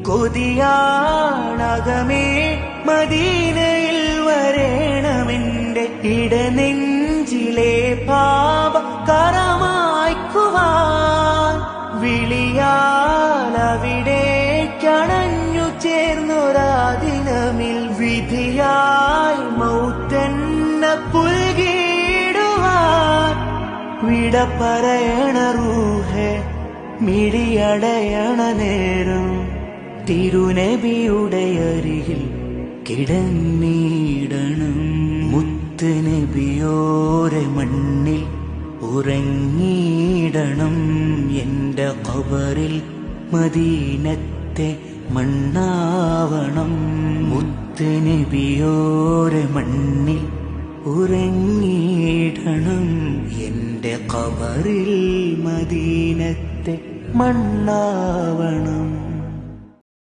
കൊതിയാണകമേ മദീനയിൽ വരേണമെന്റെ ഇടനെഞ്ചിലെ പാപ കറമായ്ക്കുവാൻ വിളിയാലവിടേക്കണഞ്ഞു ചേർന്നൊരാ ദിനമിൽ വിധിയായി മൗത്തെന്ന പുൽകിടുവാൻ വിട പറയണ റൂഹേ മിഴിയടയണ നേരം തിരുനബിയുടെ അരികിൽ കിടന്നിടണം. മുത്ത് നബിയോരെ മണ്ണിൽ ഉറങ്ങിയിടണം. എന്റെ ഖബറിൽ മദീനത്തെ മണ്ണാവണം. മുത്ത് നബിയോരെ മണ്ണിൽ ഉറങ്ങിയിടണം. എന്റെ ഖബറിൽ മദീനത്തെ മണ്ണാവണം.